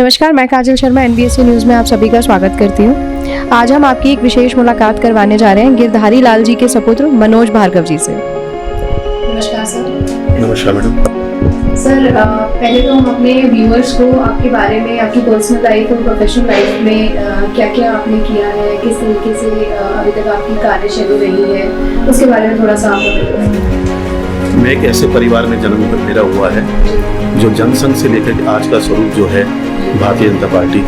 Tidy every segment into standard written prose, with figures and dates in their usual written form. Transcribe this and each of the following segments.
नमस्कार, मैं काजल Sharma NBSC news में आप सभी का स्वागत करती हूँ। आज हम आपकी एक विशेष मुलाकात करवाने जा रहे हैं गिरधारी लाल जी के सपुत्र मनोज भार्गव जी से। नमस्कार सर। नमस्कार मैडम। सर, पहले तो हम अपने व्यूअर्स को आपके बारे में, आपकी पर्सनल लाइफ और प्रोफेशनल लाइफ में क्या क्या आपने किया है, किस तरीके से अभी तक आपकी कार्यशैली रही है, उसके बारे में थोड़ा सा आप बताइए। मैं एक ऐसे परिवार में जन्म मेरा हुआ है जो जनसंघ से लेकर आज का स्वरूप जो है भारतीय जनता पार्टी,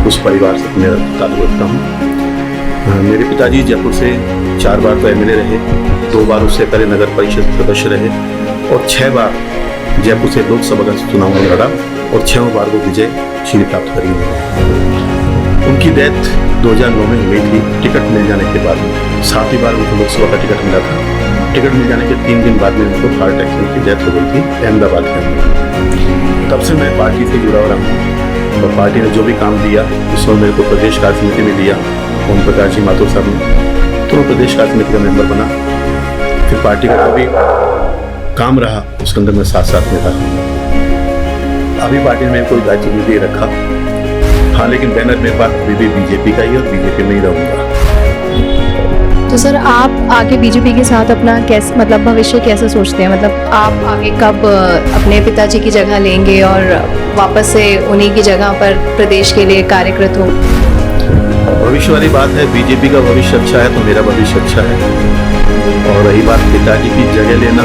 उस परिवार से मेरा ताल्लुक रखता हूँ। मेरे पिताजी जयपुर से 4 बार तो एमएलए रहे, 2 बार उससे पहले नगर परिषद सदस्य रहे और 6 बार जयपुर से लोकसभा का चुनाव में लड़ा और 6 बार वो विजय श्री प्राप्त करी। उनकी डेथ 2009 में हुई थी टिकट मिल जाने के बाद। 7वीं बार उनको लोकसभा का टिकट मिला था। टिकट मिल जाने के 3 दिन बाद में उनको हार्ट अटैक से उनकी डेथ हो गई थी अहमदाबाद के अंदर। तब से मैं पार्टी से जुड़ा रहा हूँ और पार्टी ने जो भी काम दिया उसमें मेरे को प्रदेश कार्य समिति में लिया। ओम प्रकाश जी माथुर साहब ने तो प्रदेश कार्य समिति का मेंबर बना। फिर पार्टी का जो भी काम रहा उसके अंदर मैं साथ में रहा। अभी पार्टी ने मेरे को दायित्व भी दे रखा। हाँ, लेकिन बैनर मेरे पास अभी भी बीजेपी का ही और बीजेपी में ही रहूँगा। तो सर, आप आगे बीजेपी के साथ अपना कैसे, मतलब भविष्य कैसे सोचते हैं? मतलब आप आगे कब अपने पिताजी की जगह लेंगे और वापस से उन्हीं की जगह पर प्रदेश के लिए कार्यरत हो? भविष्य वाली बात है, बीजेपी का भविष्य अच्छा है तो मेरा भविष्य अच्छा है। और रही बात पिताजी की जगह लेना,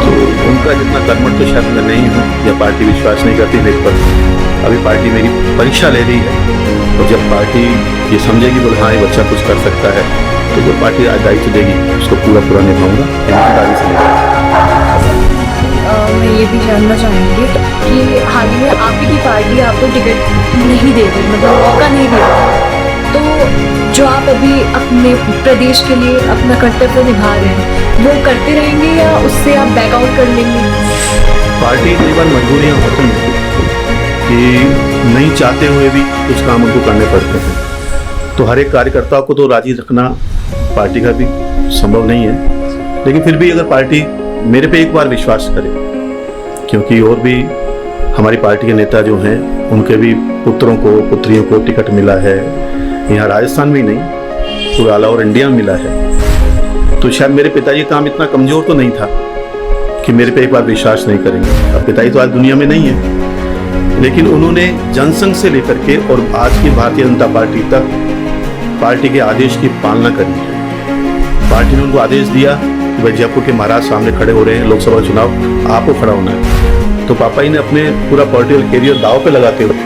तो उनका जितना कर्मठ तो शायद मैं नहीं हूँ या पार्टी विश्वास नहीं करती मेरे पर। अभी पार्टी मेरी परीक्षा ले रही है और जब पार्टी ये समझेगी बोले हाँ ये बच्चा कुछ कर सकता है, तो जो पार्टी आज दायित्व देगी उसको पूरा निभाऊंगा, ईमानदारी से निभाऊंगा। मैं ये भी जानना चाहूँगी कि हाल ही में आपकी पार्टी आपको टिकट नहीं दे रही, मतलब मौका नहीं दे रही, तो जो आप अभी अपने प्रदेश के लिए अपना कर्तव्य निभा रहे हैं वो करते रहेंगे या उससे आप बैकआउट कर लेंगे? पार्टी कई बार मजबूरियाँ होती हैं कि नहीं चाहते हुए भी कुछ काम उनको करने पड़ते हैं, तो हर एक कार्यकर्ता को तो राजी रखना पार्टी का भी संभव नहीं है। लेकिन फिर भी अगर पार्टी मेरे पे एक बार विश्वास करे, क्योंकि और भी हमारी पार्टी के नेता जो हैं उनके भी पुत्रों को पुत्रियों को टिकट मिला है, यहाँ राजस्थान में ही नहीं पूरा ऑल ओवर इंडिया में मिला है, तो शायद मेरे पिताजी का काम इतना कमजोर तो नहीं था कि मेरे पे एक बार विश्वास नहीं करेंगे। अब पिताजी तो आज दुनिया में नहीं है, लेकिन उन्होंने जनसंघ से लेकर के और आज की भारतीय जनता पार्टी तक पार्टी के आदेश की पालना करी है। पार्टी ने उनको आदेश दिया कि भाई जयपुर के महाराज सामने खड़े हो रहे हैं लोकसभा चुनाव, आपको खड़ा होना है, तो पापा जी ने अपने पूरा पॉलिटिकल कैरियर दाव पे लगाते हुए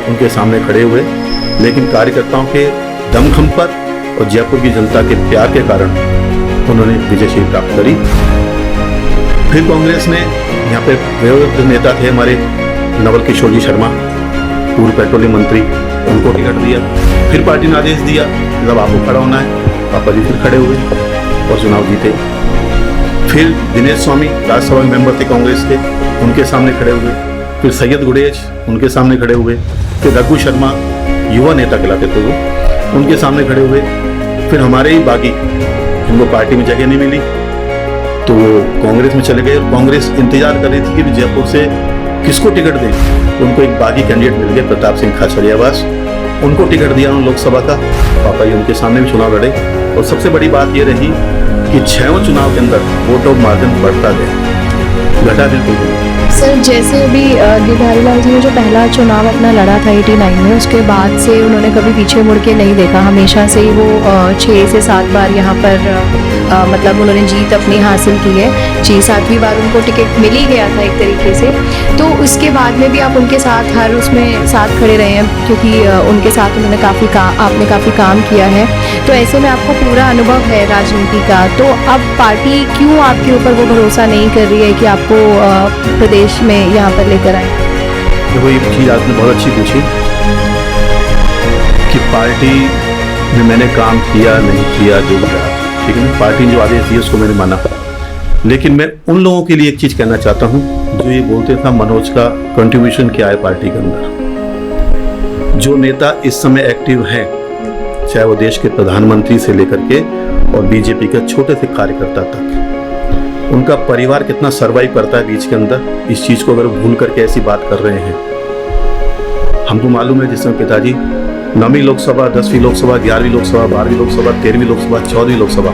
उनके सामने खड़े हुए, लेकिन कार्यकर्ताओं के दमखम पर और जयपुर की जनता के प्यार के कारण उन्होंने विजयश्री प्राप्त करी। फिर कांग्रेस ने यहाँ पे वयोवृद्ध नेता थे हमारे नवल किशोर जी शर्मा, पूर्व पेट्रोलियम मंत्री, उनको टिकट दिया। फिर पार्टी ने आदेश दिया जब आपको खड़ा होना है, पापा जी फिर खड़े हुए और चुनाव जीते। फिर दिनेश स्वामी राज्यसभा मेंबर थे कांग्रेस के, उनके सामने खड़े हुए। फिर सैयद गुडेज उनके सामने खड़े हुए। फिर रघु शर्मा युवा नेता कहलाते थे वो, उनके सामने खड़े हुए। फिर हमारे ही बागी जिनको पार्टी में जगह नहीं मिली तो वो कांग्रेस में चले गए और कांग्रेस इंतजार कर रही थी कि जयपुर से किसको टिकट दें, तो उनको एक बागी कैंडिडेट मिल गया, प्रताप सिंह खाचरियावास, उनको टिकट दिया उन्होंने लोकसभा का। पापा जी उनके सामने भी चुनाव लड़े और सबसे बड़ी बात ये रही कि 6वें चुनाव के अंदर वोट ऑफ मार्जिन बढ़ता गया, घटा बिल्कुल नहीं। सर, जैसे अभी गिरधारी लाल जी ने जो पहला चुनाव अपना लड़ा था 89 में, उसके बाद से उन्होंने कभी पीछे मुड़ के नहीं देखा। हमेशा से ही वो 6 से 7 बार यहाँ पर मतलब उन्होंने जीत अपनी हासिल की है। 6-7वीं बार उनको टिकट मिल ही गया था एक तरीके से, तो उसके बाद में भी आप उनके साथ हर उसमें साथ खड़े रहे हैं, क्योंकि उनके साथ उन्होंने आपने काफ़ी काम किया है, तो ऐसे में आपको पूरा अनुभव है राजनीति का। तो अब पार्टी क्यों आपके ऊपर वो भरोसा नहीं कर रही है कि आपको प्रदेश में यहाँ पर लेकर आए? देखो, ये चीज़ आपने बहुत अच्छी पूछी कि पार्टी में मैंने काम किया नहीं किया जो भी रहा, ठीक है ना, पार्टी ने जो आदेश दिया उसको मैंने माना। लेकिन मैं उन लोगों के लिए एक चीज़ कहना चाहता हूँ जो ये बोलते था मनोज का कंट्रीब्यूशन क्या है पार्टी के अंदर। जो नेता इस समय एक्टिव हैं, चाहे वो देश के प्रधानमंत्री से लेकर के और बीजेपी के छोटे से कार्यकर्ता तक, उनका परिवार कितना सर्वाइव करता है बीच के अंदर, इस चीज़ को अगर भूल करके ऐसी बात कर रहे हैं हमको मालूम है जिसमें पिताजी 9वीं लोकसभा, 10वीं लोकसभा, 11वीं लोकसभा, 12वीं लोकसभा, 13वीं लोकसभा, 14वीं लोकसभा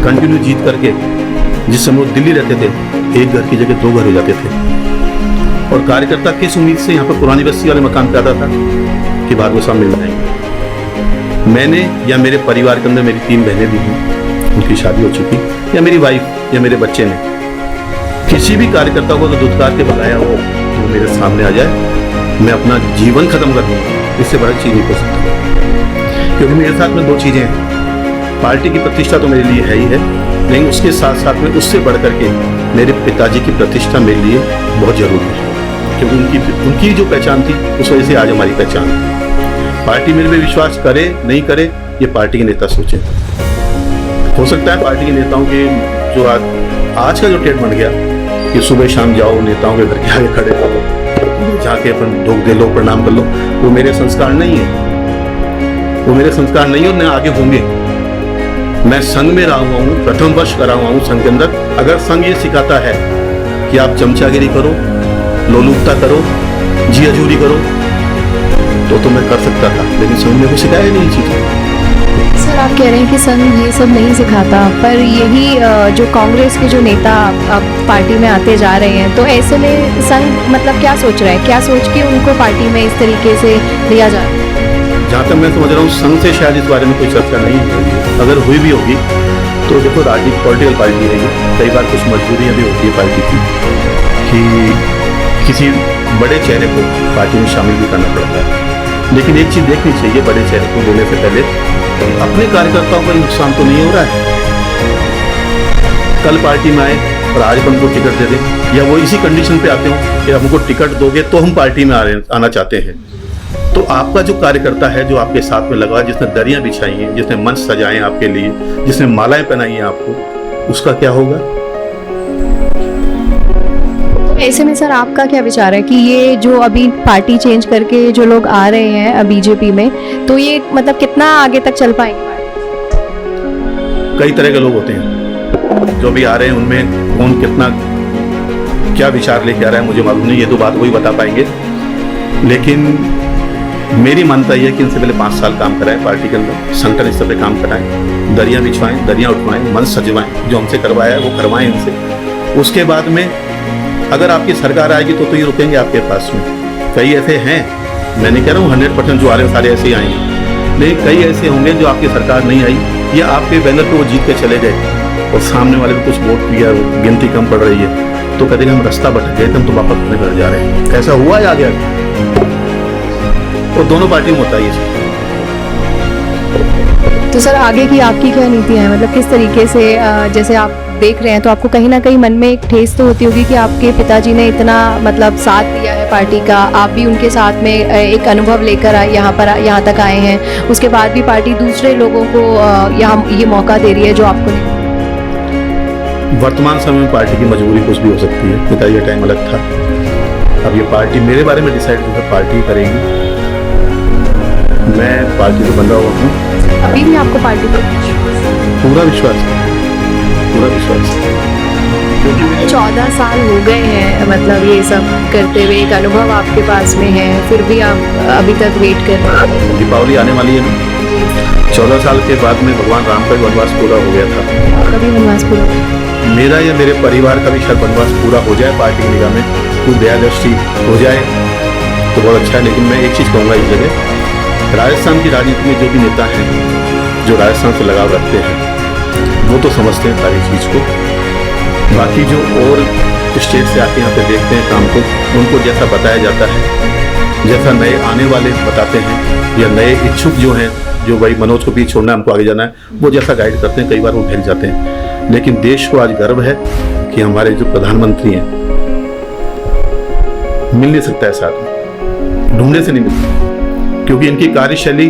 कंटिन्यू जीत करके, जिस समय वो दिल्ली रहते थे, एक घर की जगह 2 घर हो जाते थे। और कार्यकर्ता किस उम्मीद से यहाँ पर पुरानी बस्ती वाले मकान पे आता था कि भार्गव साहब मिल जाएंगे। मैंने या मेरे परिवार के अंदर मेरी 3 बहनें भी हैं, उनकी शादी हो चुकी, या मेरी वाइफ या मेरे बच्चे ने किसी भी कार्यकर्ता को तो दुत्कार के बुलाया हो तो मेरे सामने आ जाए, मैं अपना जीवन खत्म कर दूंगा। इससे बड़ा चीज नहीं हो सकता, क्योंकि मेरे साथ में 2 चीजें हैं। पार्टी की प्रतिष्ठा तो मेरे लिए है ही है, लेकिन उसके साथ साथ में उससे बढ़ करके मेरे पिताजी की प्रतिष्ठा मेरे लिए बहुत जरूरी है, क्योंकि उनकी जो पहचान थी उस वजह से आज हमारी पहचान है। पार्टी मेरे पे विश्वास करे नहीं करे ये पार्टी के नेता सोचे। हो सकता है पार्टी के नेताओं के जो आज का जो ट्रेंड बन गया कि सुबह शाम जाओ नेताओं के घर के आगे खड़े रहो, जाके अपन ढोक दे लो, प्रणाम कर लो, वो मेरे संस्कार नहीं है, वो मेरे संस्कार नहीं है और न आगे होंगे। मैं संघ में रहा हुआ हूँ, प्रथम वर्ष करा हुआ हूँ संघ के अंदर। अगर संघ ये सिखाता है कि आप चमचागिरी करो, लोलुपता करो, जी हजूरी करो, तो मैं कर सकता था, लेकिन संघ ने को सिखाया नहीं चीज़। सर आप कह रहे हैं कि संघ ये सब नहीं सिखाता, पर यही जो कांग्रेस के जो नेता अब पार्टी में आते जा रहे हैं, तो ऐसे में संघ मतलब क्या सोच रहा है, क्या सोच के उनको पार्टी में इस तरीके से लिया जा रहा है? जहाँ तक मैं समझ रहा हूँ संघ से शायद इस बारे में कोई चर्चा नहीं हुई है। अगर हुई भी होगी तो देखो राजनीतिक पॉलिटिकल पार्टी है ये, कई बार कुछ मजबूरियाँ भी होती है पार्टी की कि किसी बड़े चेहरे को पार्टी में शामिल भी करना पड़ता है। लेकिन एक चीज़ देखनी चाहिए, बड़े चेहरे को बोलने से पहले अपने कार्यकर्ताओं का नुकसान तो नहीं हो रहा है। कल पार्टी में आए और आज हमको टिकट दे दें, या वो इसी कंडीशन पे आते हो कि हमको टिकट दोगे तो हम पार्टी में आना चाहते हैं, तो आपका जो कार्यकर्ता है जो आपके साथ में लगा है, जिसने दरियां बिछाई हैं, जिसने मंच सजाए हैं आपके लिए, जिसने मालाएं पहनाई हैं आपको, उसका क्या होगा? ऐसे में सर आपका क्या विचार है कि ये जो अभी पार्टी चेंज करके जो लोग आ रहे हैं बीजेपी में, तो ये मतलब कितना आगे तक चल पाएंगे? कई तरह के लोग होते हैं जो भी आ रहे हैं, उनमें कौन कितना क्या विचार लेके आ रहा है मुझे मालूम नहीं, ये तो बात वही बता पाएंगे। लेकिन मेरी मानता यह है कि इनसे पहले 5 साल काम कराएं पार्टी के अंदर, संगठन स्तर पर काम कराएं, दरियां बिछवाएं, दरियां उठवाएं, मंच सजवाएं, जो हमसे करवाया है वो करवाएं इनसे। उसके बाद में अगर आपकी सरकार आएगी तो ये रुकेंगे आपके पास में। कई ऐसे हैं, मैं नहीं कह रहा हूँ 100% जो आ रहे हैं सारे ऐसे ही आएंगे, लेकिन कई ऐसे होंगे जो आपकी सरकार नहीं आई, या आपके बैनर पे वो जीत के चले गए और सामने वाले को कुछ वोट किया, गिनती कम पड़ रही है, तो कहते हैं हम रास्ता भटक गए थे, हम तो वापस अपने घर जा रहे हैं। ऐसा हुआ है आगे और दोनों पार्टियों में होता है ये चीज़। तो सर आगे की आपकी क्या नीतियाँ हैं, मतलब किस तरीके से जैसे आप देख रहे हैं तो आपको कहीं ना कहीं मन में एक ठेस तो होती होगी कि आपके पिताजी ने इतना मतलब साथ दिया है पार्टी का, आप भी उनके साथ में एक अनुभव लेकर यहाँ तक आए हैं, उसके बाद भी पार्टी दूसरे लोगों को यहाँ ये मौका दे रही है जो आपको नहीं। वर्तमान समय में पार्टी की मजबूरी कुछ भी हो सकती है, पिताजी का टाइम अलग था, अब ये पार्टी मेरे बारे में डिसाइड होकर पार्टी करेगी, मैं पार्टी से बंधा हुआ हूँ। अभी भी आपको पार्टी पर पूरा विश्वास है, पूरा विश्वास है, क्योंकि 14 साल हो गए हैं मतलब ये सब करते हुए, एक अनुभव आपके पास में है, फिर भी आप अभी तक वेट कर रहे हैं। दीपावली आने वाली है ना, 14 साल के बाद में भगवान राम का भी वनवास पूरा हो गया था। आपका भी वनवास पूरा? मेरा या मेरे परिवार का भी शायद वनवास पूरा हो जाए, पार्टी की निगाह में कुछ दया दृष्टि हो जाए तो बहुत अच्छा है। लेकिन मैं एक चीज़ कहूँगा इस जगह, राजस्थान की राजनीति में जो भी नेता हैं जो राजस्थान से लगाव रखते हैं वो तो समझते हैं सारी चीज़ को, बाकी जो और स्टेट से आके यहाँ पे देखते हैं काम को, उनको जैसा बताया जाता है, जैसा नए आने वाले बताते हैं, या नए इच्छुक जो हैं, जो भाई मनोज को पीछे छोड़ना है हमको आगे जाना है, वो जैसा गाइड करते हैं, कई बार वो भेज जाते हैं। लेकिन देश को आज गर्व है कि हमारे जो प्रधानमंत्री हैं, मिल नहीं सकता है साथ में, ढूंढने से नहीं मिलता, क्योंकि इनकी कार्यशैली,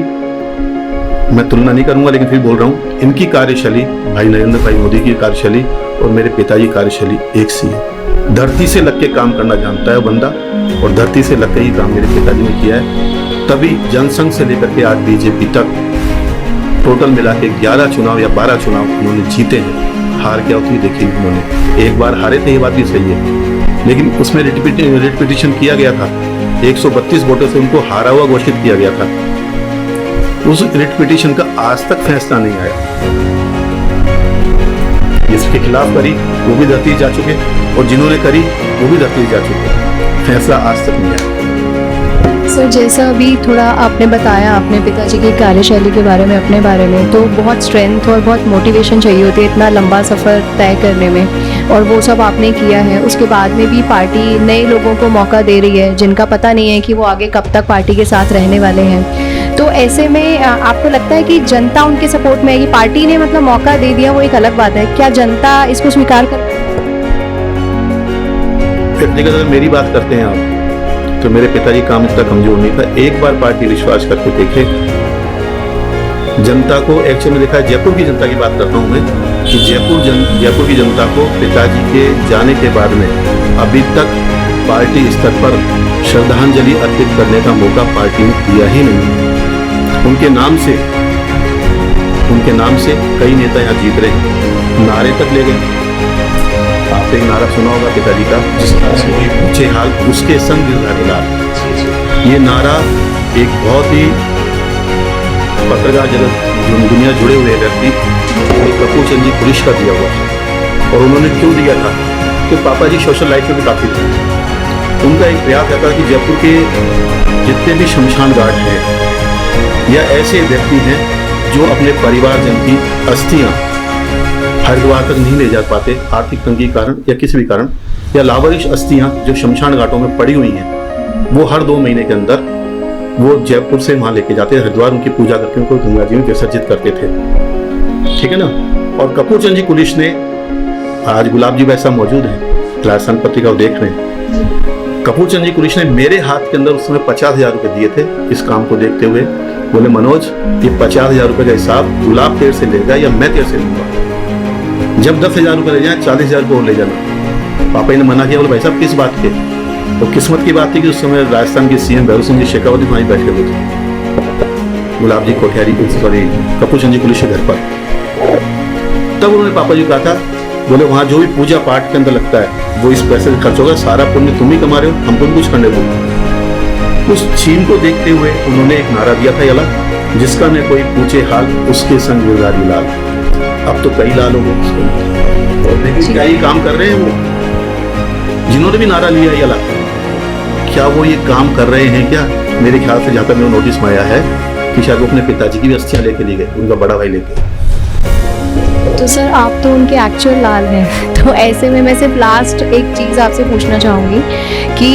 मैं तुलना नहीं करूंगा लेकिन फिर बोल रहा हूँ, इनकी कार्यशैली, भाई नरेंद्र भाई मोदी की कार्यशैली और मेरे पिताजी की कार्यशैली एक सी है। धरती से लग के काम करना जानता है बंदा, और धरती से लग के ही काम मेरे पिताजी ने किया है, तभी जनसंघ से लेकर के आज बीजेपी तक टोटल मिला के 11 चुनाव या 12 चुनाव उन्होंने जीते हैं। हार क्या होती है देखी उन्होंने, एक बार हारे थे, ये बात भी सही है, लेकिन उसमें रिट पिटिशन किया गया था 132 वोटों से उनको हारा हुआ घोषित किया गया था। उस रिट पिटीशन का आज तक फैसला नहीं आया। जिसके खिलाफ करी वो भी धरती जा चुके और जिन्होंने करी वो भी धरती जा चुके, फैसला आज तक नहीं आया। सर जैसा अभी थोड़ा आपने बताया अपने पिताजी की कार्यशैली के बारे में, अपने बारे में, तो बहुत स्ट्रेंथ और बहुत मोटिवेशन चाहिए होती है इतना लंबा सफ़र तय करने में, और वो सब आपने किया है। उसके बाद में भी पार्टी नए लोगों को मौका दे रही है जिनका पता नहीं है कि वो आगे कब तक पार्टी के साथ रहने वाले हैं। तो ऐसे में आपको लगता है कि जनता उनके सपोर्ट में है कि पार्टी ने मतलब मौका दे दिया, वो एक अलग बात है, क्या जनता इसको स्वीकार कर? व्यक्तिगत अगर मेरी बात करते हैं आप, तो मेरे पिताजी काम इतना कमजोर नहीं था। एक बार पार्टी विश्वास करके देखे, जनता को एक्चुअली में देखा है। जयपुर की जनता की बात करता हूँ मैं कि जयपुर की जनता को पिताजी के जाने के बाद में अभी तक पार्टी स्तर पर श्रद्धांजलि अर्पित करने का मौका पार्टी ने दिया ही नहीं। उनके नाम से कई नेता यहाँ जीत रहे, नारे तक ले गए। आपने एक नारा सुना होगा पिताजी का, जिसका कोई पूछे हाल उसके संग गिरधारी लाल। ये नारा एक बहुत ही पत्रकार जगत दुनिया जुड़े हुए व्यक्ति कपूर चंद जी पुलिस का दिया हुआ, और उन्होंने क्यों दिया था कि पापा जी सोशल लाइफ में भी काफी थे। उनका एक प्रयास था कि जयपुर के जितने भी शमशान घाट हैं या ऐसे व्यक्ति हैं जो अपने परिवारजन की अस्थियां हरिद्वार तक नहीं ले जा पाते, आर्थिक तंगी के कारण या किसी भी कारण, या लावारिश अस्थियां जो शमशान घाटों में पड़ी हुई हैं, वो हर 2 महीने के अंदर वो जयपुर से वहां लेके जाते, हरिद्वार उनकी पूजा करके उनको गंगा जी में विसर्जित करते थे। ठीक है ना। और कपूर चंद जी पुलिस ने, आज गुलाब जी वैसा मौजूद है, राजस्थान पत्रिका देख रहे हैं, कपूर चंद जी पुलिस ने मेरे हाथ के अंदर उस समय 50,000 रुपए दिए थे इस काम को देखते हुए। बोले मनोज, ये 50,000 रुपए का हिसाब गुलाब तेरे से लेगा या मैं तेरे से लूंगा, जब 10,000 रुपए ले जाए 40,000 रुपये और ले जाना। पापा ने मना किया। बोले भाई साहब किस बात के? तो किस्मत की बात थी कि उस समय राजस्थान के सीएम भैरव सिंह जी शेखावत वहीं बैठे हुए थे, गुलाब जी कोठियारी, सॉरी कपूर चंद जी पुलिस के घर पर। तब उन्होंने पापा जी कहा था, बोले वहाँ जो भी पूजा पाठ के अंदर लगता है वो इस पैसे से खर्च होगा, सारा पुण्य तुम ही कमा रहे हो, हमको भी कुछ करने दो। उस छीन को देखते हुए उन्होंने एक नारा दिया था यला, जिसका न कोई पूछे हाल उसके संग गिरधारी लाल। अब तो कई लाल हो गए, लेकिन क्या ये काम कर रहे हैं वो जिन्होंने भी नारा लिया यला, क्या वो ये काम कर रहे हैं क्या? मेरे ख्याल से जहाँ तक मेरे नोटिस में आया है कि शायद वो अपने पिताजी की भी अस्थियां लेके लिए गए, उनका बड़ा भाई लेके। तो सर आप तो उनके एक्चुअल लाल हैं, तो ऐसे में मैं सिर्फ लास्ट एक चीज़ आपसे पूछना चाहूँगी कि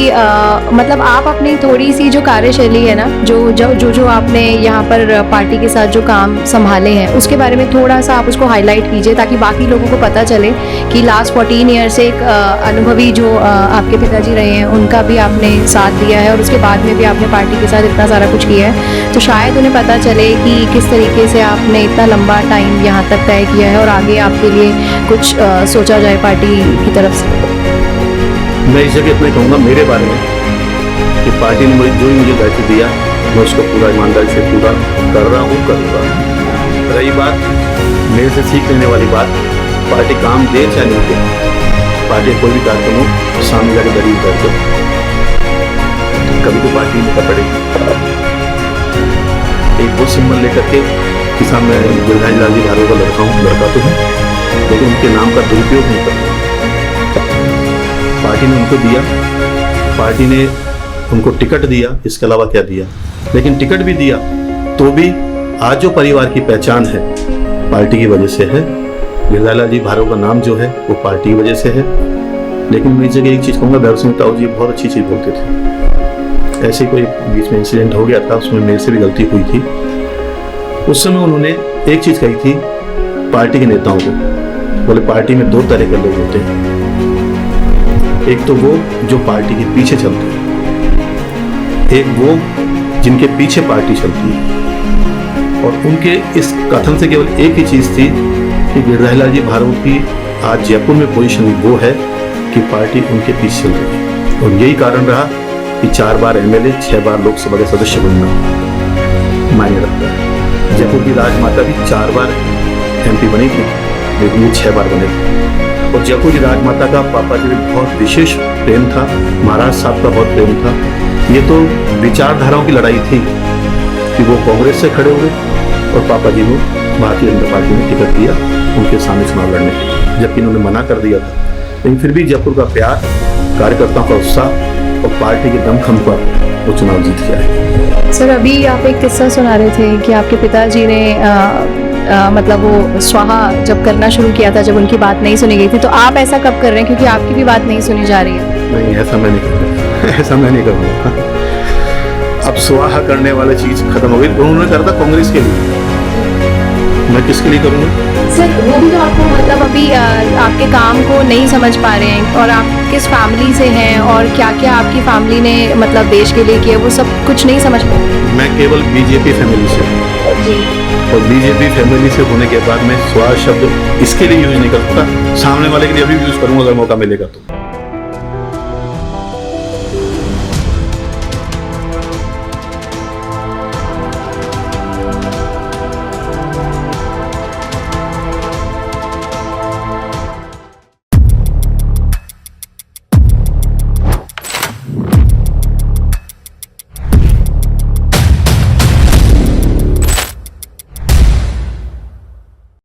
मतलब आप अपनी थोड़ी सी जो कार्यशैली है ना, जो आपने यहाँ पर पार्टी के साथ जो काम संभाले हैं उसके बारे में थोड़ा सा आप उसको हाईलाइट कीजिए, ताकि बाकी लोगों को पता चले कि लास्ट 14 ईयर से एक अनुभवी जो आपके पिताजी रहे हैं उनका भी आपने साथ दिया है, और उसके बाद में भी आपने पार्टी के साथ इतना सारा कुछ किया है, तो शायद उन्हें पता चले कि किस तरीके से आपने इतना लंबा टाइम यहाँ तक तय किया है और आगे आपके लिए कुछ सोचा जाए पार्टी की तरफ से। मैं इस जगह इतना कहूँगा मेरे बारे में कि पार्टी ने जो भी मुझे दायित्व दिया मैं उसको पूरा ईमानदारी से पूरा कर रहा हूँ, करूँगा। रही बात मेरे से सीख लेने वाली बात, पार्टी काम दे चाहे नहीं दे, पार्टी कोई भी कार्यक्रम हो सामने जाकर गरीब करके कभी तो पार्टी में पड़ेगी। एक वो सिंबल लेकर के किसान में गिरधारी लाल जी भार्गव का लड़का तो है, लेकिन उनके नाम का दुरुपयोग नहीं करता। पार्टी ने उनको दिया, पार्टी ने उनको टिकट दिया, इसके अलावा क्या दिया, लेकिन टिकट भी दिया तो भी आज जो परिवार की पहचान है पार्टी की वजह से है। गिरधारी लाल जी भार्गव का नाम जो है वो पार्टी की वजह से है। लेकिन मैं इस जगह एक चीज़ कहूँगा, भैरव सिंह ताऊ जी बहुत अच्छी चीज़ बोलते थे। ऐसे कोई बीच में इंसिडेंट हो गया था, उसमें मेरे से भी गलती हुई थी। उस समय उन्होंने एक चीज़ कही थी पार्टी के नेताओं को, बोले पार्टी में 2 तरह के लोग होते हैं, एक तो वो जो पार्टी के पीछे चलते हैं, एक वो जिनके पीछे पार्टी चलती है। और उनके इस कथन से केवल एक ही चीज़ थी कि गिरधारी लाल जी भार्गव की आज जयपुर में पोजीशन वो है कि पार्टी उनके पीछे चल रही है। और यही कारण रहा कि 4 बार एमएलए, 6 बार लोकसभा के सदस्य बनना मायने रखता है। जयपुर की राजमाता भी 4 बार एमपी बनी थी, लेकिन वो 6 बार बने थे। और जयपुर की राजमाता का पापा जी में बहुत विशेष प्रेम था, महाराज साहब का बहुत प्रेम था। ये तो विचारधाराओं की लड़ाई थी कि वो कांग्रेस से खड़े हुए और पापा जी को भारतीय जनता पार्टी ने टिकट दिया उनके सामने चुनाव लड़ने के लिए, जबकि इन्होंने मना कर दिया था। लेकिन फिर भी जयपुर का प्यार, कार्यकर्ताओं का उत्साह और पार्टी के दमखम पर वो चुनाव जीत के आए। सर अभी आप एक किस्सा सुना रहे थे कि आपके पिताजी ने मतलब वो स्वाहा जब करना शुरू किया था, जब उनकी बात नहीं सुनी गई थी, तो आप ऐसा कब कर रहे हैं, क्योंकि आपकी भी बात नहीं सुनी जा रही है? नहीं, ऐसा मैं नहीं करूँगा, ऐसा मैं नहीं करूँगा। अब स्वाहा करने वाली चीज खत्म हो गई। उन्होंने करा था कांग्रेस के लिए, मैं किसके लिए करूँगा? सर वो भी तो आपको मतलब अभी आपके काम को नहीं समझ पा रहे हैं, और आप किस फैमिली से हैं और क्या क्या आपकी फैमिली ने मतलब देश के लिए किया, वो सब कुछ नहीं समझ पा रहे। मैं केवल बीजेपी फैमिली से हूँ जी। और बीजेपी फैमिली से होने के बाद मैं स्वाहा शब्द इसके लिए यूज नहीं करता, सामने वाले के लिए अभी यूज करूँगा अगर मौका मिलेगा तो।